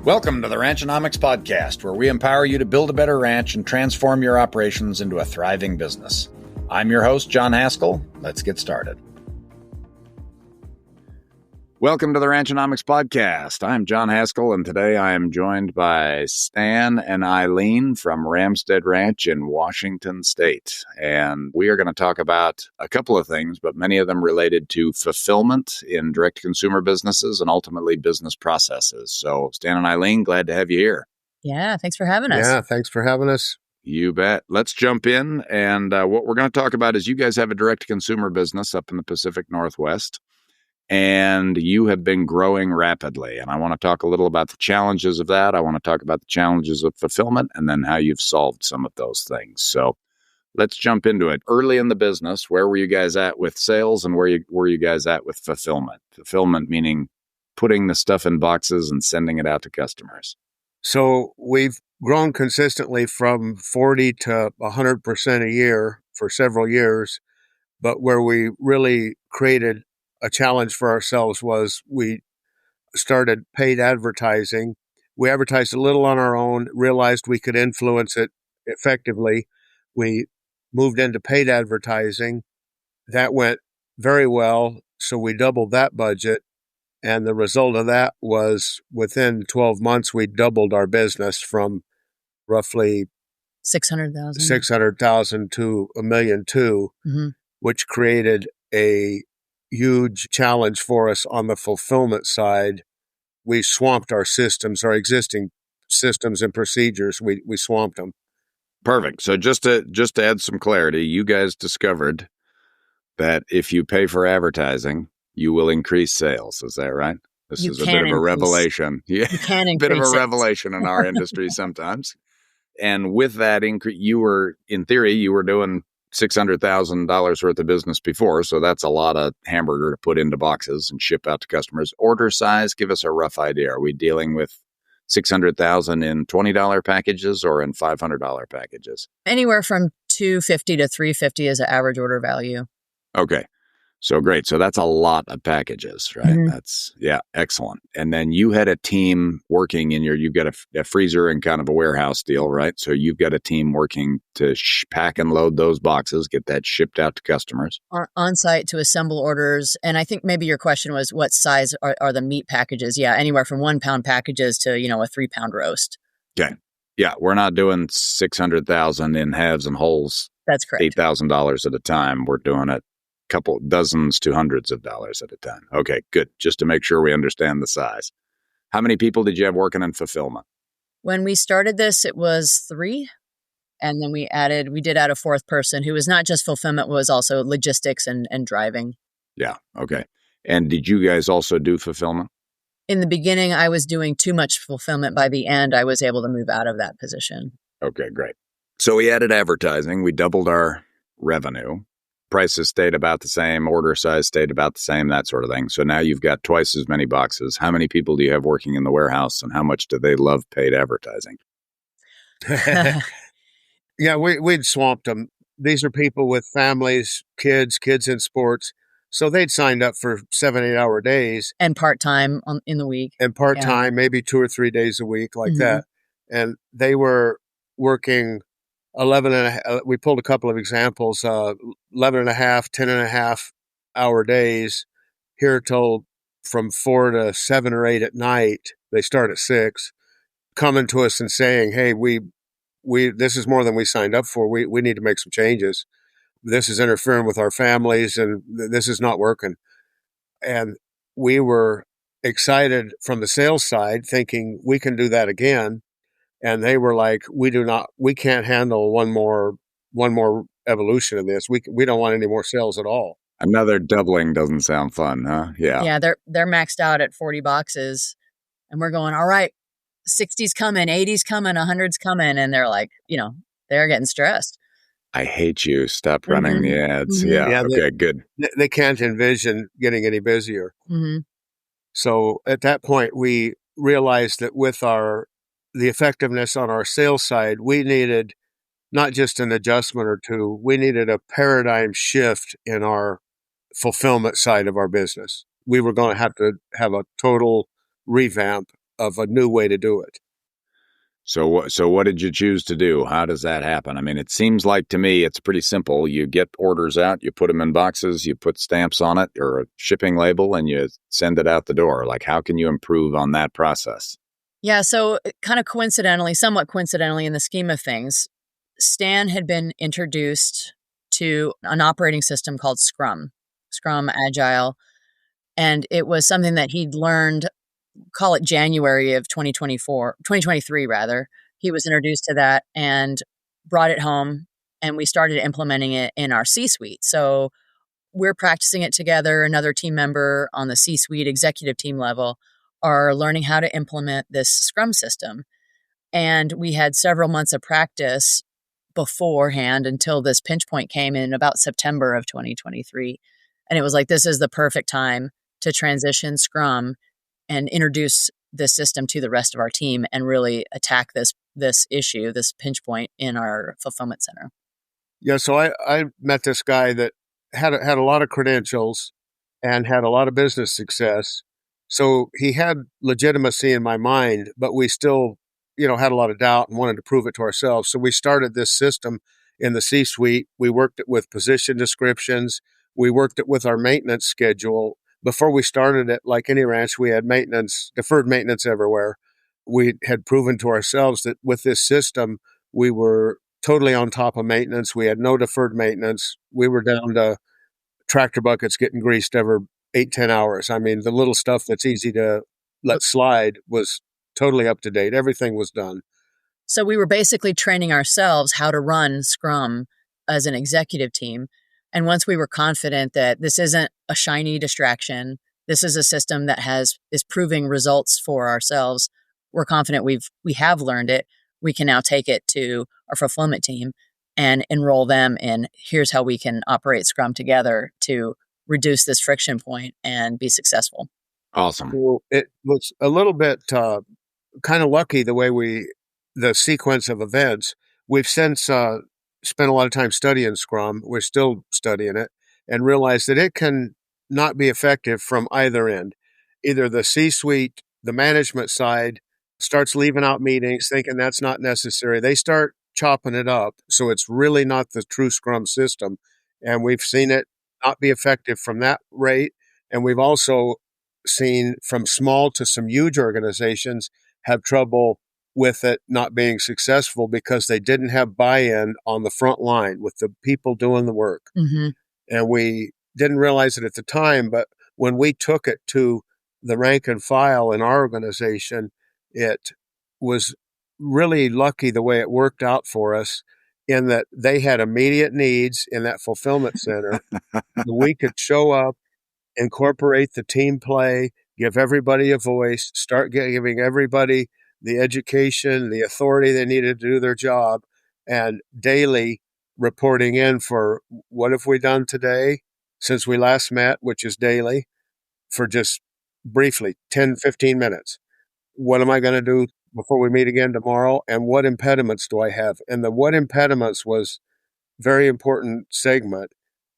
Welcome to the Ranchonomics Podcast, where we empower you to build a better ranch and transform your operations into a thriving business. I'm your host, John Haskell. Let's get started. Welcome to the Ranchonomics Podcast. I'm John Haskell, and today I am joined by Stan and Eileen from Ramstead Ranch in Washington State. And we are going to talk about a couple of things, but many of them related to fulfillment in direct-to-consumer businesses and ultimately business processes. So Stan and Eileen, glad to have you here. Yeah, thanks for having us. Yeah, thanks for having us. You bet. Let's jump in. And what we're going to talk about is you guys have a direct-to-consumer business up in the Pacific Northwest. And you have been growing rapidly. And I want to talk a little about the challenges of that. I want to talk about the challenges of fulfillment and then how you've solved some of those things. So let's jump into it. Early in the business, where were you guys at with sales and where were you guys at with fulfillment? Fulfillment meaning putting the stuff in boxes and sending it out to customers. So we've grown consistently from 40 to 100% a year for several years. But where we really created a challenge for ourselves was we started paid advertising. We advertised a little on our own, realized we could influence it effectively. We moved into paid advertising. That went very well, so we doubled that budget. And the result of that was within 12 months, we doubled our business from roughly 600,000 to $1.2 million, which created a huge challenge for us on the fulfillment side. We swamped our systems, our existing systems and procedures. We swamped them. Perfect. So just to add some clarity, you guys discovered that if you pay for advertising, you will increase sales. Is that right? This is a bit of a revelation. Yeah, a bit of a revelation in our industry sometimes. And with that increase, you were doing $600,000 worth of business before. So that's a lot of hamburger to put into boxes and ship out to customers. Order size, give us a rough idea. Are we dealing with $600,000 in $20 packages or in $500 packages? Anywhere from $250 to $350 is an average order value. Okay. So great. So that's a lot of packages, right? Mm-hmm. That's, yeah, excellent. And then you had a team working in you've got a freezer and kind of a warehouse deal, right? So you've got a team working to pack and load those boxes, get that shipped out to customers. On site to assemble orders. And I think maybe your question was what size are the meat packages? Yeah, anywhere from 1 pound packages to, a 3 pound roast. Okay. Yeah, we're not doing 600,000 in halves and wholes. That's correct. $8,000 at a time. We're doing it couple dozens to hundreds of dollars at a time. Okay, good. Just to make sure we understand the size. How many people did you have working in fulfillment? When we started this, it was 3. And then we did add a 4th person who was not just fulfillment, was also logistics and driving. Yeah. Okay. And did you guys also do fulfillment? In the beginning, I was doing too much fulfillment. By the end, I was able to move out of that position. Okay, great. So we added advertising. We doubled our revenue. Prices stayed about the same, order size stayed about the same, that sort of thing. So now you've got twice as many boxes. How many people do you have working in the warehouse and how much do they love paid advertising? Yeah, we'd swamped them. These are people with families, kids in sports. So they'd signed up for 7-8 hour days. And part-time in the week. And part-time, maybe 2 or 3 days a week like that. And they were working 11 and a half, we pulled a couple of examples, 11 and a half, 10 and a half hour days here till from 4 to 7 or 8 at night. They start at 6, coming to us and saying, hey, we this is more than we signed up for. We need to make some changes. This is interfering with our families and this is not working. And we were excited from the sales side thinking we can do that again. And they were like, we can't handle one more evolution of this. We don't want any more sales at all. Another doubling doesn't sound fun, huh? Yeah. Yeah, they're maxed out at 40 boxes. And we're going, all right, 60's coming, 80's coming, 100's coming. And they're like, they're getting stressed. I hate you. Stop running the ads. Mm-hmm. Yeah. Okay, good. They can't envision getting any busier. Mm-hmm. So at that point, we realized that with the effectiveness on our sales side, we needed not just an adjustment or two, we needed a paradigm shift in our fulfillment side of our business. We were going to have a total revamp of a new way to do it. So what did you choose to do? How does that happen? I mean, it seems like to me it's pretty simple. You get orders out, you put them in boxes, you put stamps on it or a shipping label, and you send it out the door. Like, how can you improve on that process? Yeah, so kind of somewhat coincidentally in the scheme of things, Stan had been introduced to an operating system called Scrum Agile, and it was something that he'd learned, call it January of 2023 rather. He was introduced to that and brought it home, and we started implementing it in our C-suite. So we're practicing it together. Another team member on the C-suite executive team level are learning how to implement this Scrum system. And we had several months of practice beforehand until this pinch point came in about September of 2023. And it was like, this is the perfect time to transition Scrum and introduce this system to the rest of our team and really attack this issue, this pinch point in our fulfillment center. Yeah, so I met this guy that had a lot of credentials and had a lot of business success. So he had legitimacy in my mind, but we still, had a lot of doubt and wanted to prove it to ourselves. So we started this system in the C-suite. We worked it with position descriptions. We worked it with our maintenance schedule. Before we started it, like any ranch, we had deferred maintenance everywhere. We had proven to ourselves that with this system, we were totally on top of maintenance. We had no deferred maintenance. We were down to tractor buckets getting greased every 8-10 hours. I mean, the little stuff that's easy to let slide was totally up to date. Everything was done. So we were basically training ourselves how to run Scrum as an executive team. And once we were confident that this isn't a shiny distraction, this is a system that is proving results for ourselves, we're confident we have learned it. We can now take it to our fulfillment team and enroll them in, here's how we can operate Scrum together to reduce this friction point and be successful. Awesome. Well, it was a little bit kind of lucky the sequence of events. We've since spent a lot of time studying Scrum. We're still studying it and realize that it can not be effective from either end. Either the C-suite, the management side, starts leaving out meetings, thinking that's not necessary. They start chopping it up. So it's really not the true Scrum system. And we've seen it not be effective from that rate. And we've also seen from small to some huge organizations have trouble with it not being successful because they didn't have buy-in on the front line with the people doing the work. Mm-hmm. And we didn't realize it at the time, but when we took it to the rank and file in our organization, it was really lucky the way it worked out for us in that they had immediate needs in that fulfillment center. We could show up, incorporate the team play, give everybody a voice, start giving everybody the education, the authority they needed to do their job, and daily reporting in for what have we done today since we last met, which is daily, for just briefly, 10, 15 minutes. What am I going to do before we meet again tomorrow? And what impediments do I have? And the what impediments was very important segment.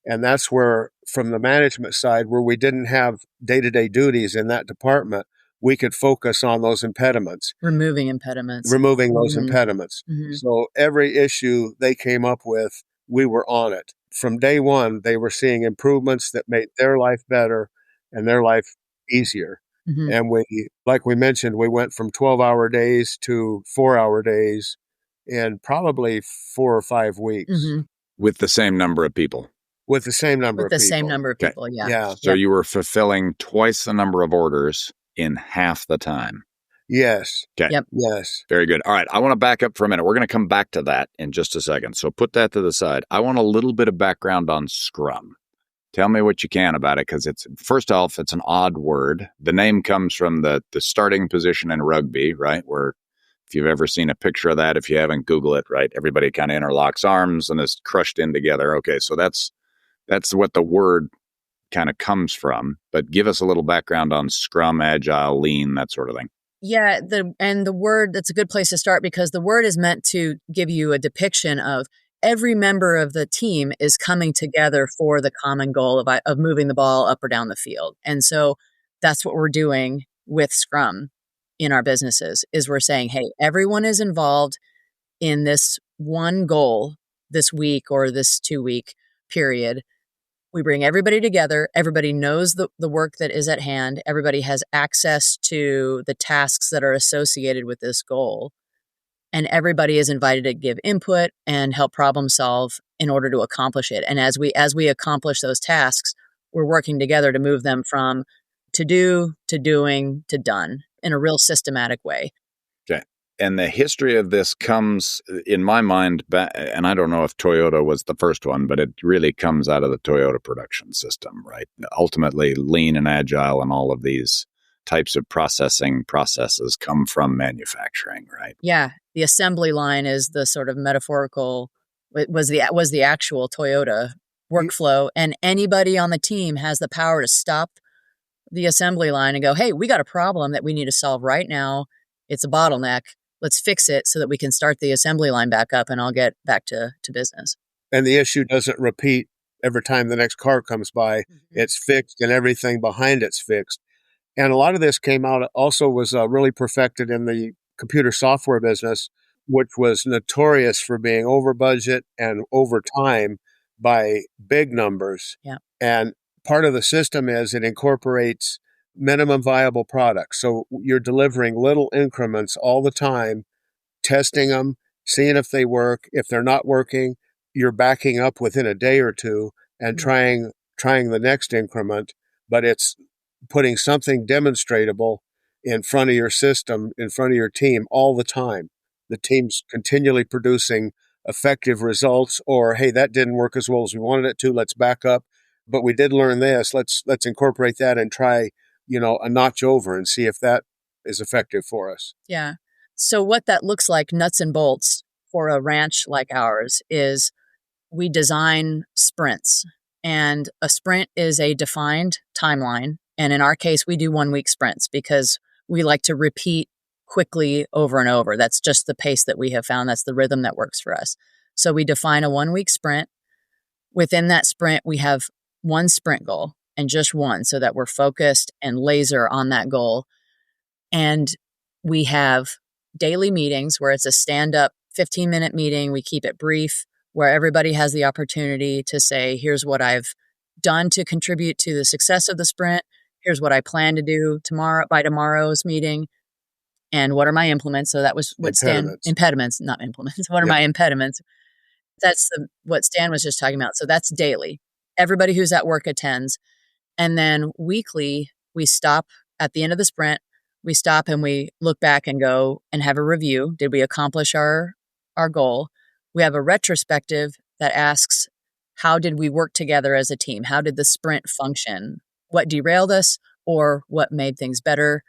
And that's where, from the management side, where we didn't have day-to-day duties in that department, we could focus on those impediments. Removing impediments. Those impediments. Mm-hmm. So every issue they came up with, we were on it. From day one, they were seeing improvements that made their life better and their life easier. Mm-hmm. And like we mentioned, we went from 12-hour days to 4-hour days in probably 4 or 5 weeks. Mm-hmm. With the same number of people. With the same number of people. Same number of people, yeah. Yeah. So you were fulfilling twice the number of orders in half the time. Yes. Okay. Yep. Yes. Very good. All right. I want to back up for a minute. We're going to come back to that in just a second. So put that to the side. I want a little bit of background on Scrum. Tell me what you can about it, because first off, it's an odd word. The name comes from the starting position in rugby, right? Where if you've ever seen a picture of that, if you haven't, Google it, right? Everybody kind of interlocks arms and is crushed in together. Okay. So that's what the word kind of comes from, but give us a little background on Scrum, Agile, Lean, that sort of thing. Yeah, the word, that's a good place to start because the word is meant to give you a depiction of every member of the team is coming together for the common goal of moving the ball up or down the field. And so that's what we're doing with Scrum. in our businesses is we're saying, hey, everyone is involved in this one goal this week or this 2-week period. We bring everybody together. Everybody knows the work that is at hand. Everybody has access to the tasks that are associated with this goal. And everybody is invited to give input and help problem solve in order to accomplish it. And as we accomplish those tasks, we're working together to move them from to do, to doing, to done in a real systematic way. Okay. And the history of this comes, in my mind, and I don't know if Toyota was the first one, but it really comes out of the Toyota production system, right? Ultimately, lean and agile and all of these types of processes come from manufacturing, right? Yeah. The assembly line is the sort of metaphorical, it was the actual Toyota workflow. And anybody on the team has the power to stop the assembly line and go, hey, we got a problem that we need to solve right now. It's a bottleneck. Let's fix it so that we can start the assembly line back up and I'll get back to business. And the issue doesn't repeat every time the next car comes by. Mm-hmm. It's fixed and everything behind it's fixed. And a lot of this came out, also was really perfected in the computer software business, which was notorious for being over budget and over time by big numbers. Yeah. And part of the system is it incorporates minimum viable products. So you're delivering little increments all the time, testing them, seeing if they work. If they're not working, you're backing up within a day or two and trying the next increment, but it's putting something demonstratable in front of your system, in front of your team all the time. The team's continually producing effective results, or, hey, that didn't work as well as we wanted it to. Let's back up. But we did learn this. Let's incorporate that and try, a notch over and see if that is effective for us. Yeah. So what that looks like, nuts and bolts, for a ranch like ours is we design sprints. And a sprint is a defined timeline. And in our case, we do 1-week sprints because we like to repeat quickly over and over. That's just the pace that we have found. That's the rhythm that works for us. So we define a 1-week sprint. Within that sprint, we have one sprint goal and just one, so that we're focused and laser on that goal. And we have daily meetings where it's a stand-up 15-minute meeting. We keep it brief, where everybody has the opportunity to say, here's what I've done to contribute to the success of the sprint. Here's what I plan to do by tomorrow's meeting. And what are my implements? So that was what impediments, not implements. What are my impediments? That's what Stan was just talking about. So that's daily. Everybody who's at work attends. And then weekly, we stop at the end of the sprint. We stop and we look back and go and have a review. Did we accomplish our goal? We have a retrospective that asks, how did we work together as a team? How did the sprint function? What derailed us or what made things better?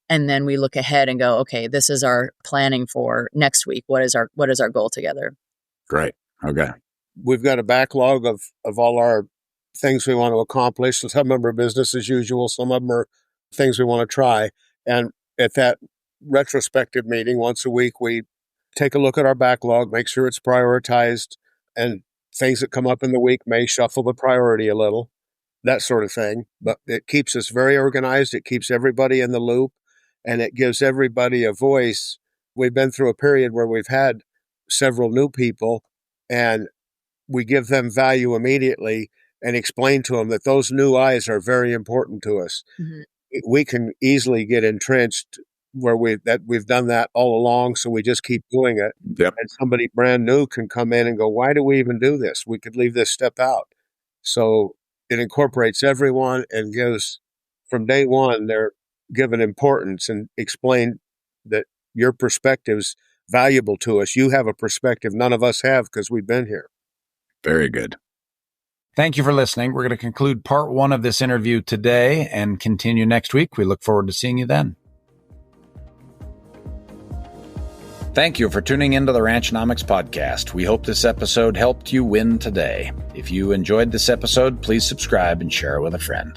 And then we look ahead and go, okay, this is our planning for next week. What is our goal together? Great. Okay. We've got a backlog of all our things we want to accomplish. So some of them are business as usual. Some of them are things we want to try. And at that retrospective meeting once a week, we take a look at our backlog, make sure it's prioritized, and things that come up in the week may shuffle the priority a little, that sort of thing. But it keeps us very organized. It keeps everybody in the loop, and it gives everybody a voice. We've been through a period where we've had several new people, and we give them value immediately and explain to them that those new eyes are very important to us. Mm-hmm. We can easily get entrenched where we've done that all along, so we just keep doing it. Yep. And somebody brand new can come in and go, why do we even do this? We could leave this step out. So it incorporates everyone and gives, from day one, they're given importance and explain that your perspective's valuable to us. You have a perspective none of us have because we've been here. Very good. Thank you for listening. We're going to conclude part 1 of this interview today and continue next week. We look forward to seeing you then. Thank you for tuning into the Ranchnomics podcast. We hope this episode helped you win today. If you enjoyed this episode, please subscribe and share it with a friend.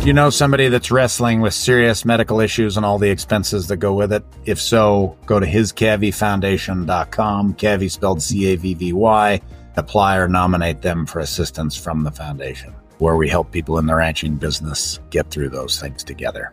Do you know somebody that's wrestling with serious medical issues and all the expenses that go with it? If so, go to hiscavvyfoundation.com, Cavvy spelled Cavvy, apply or nominate them for assistance from the foundation, where we help people in the ranching business get through those things together.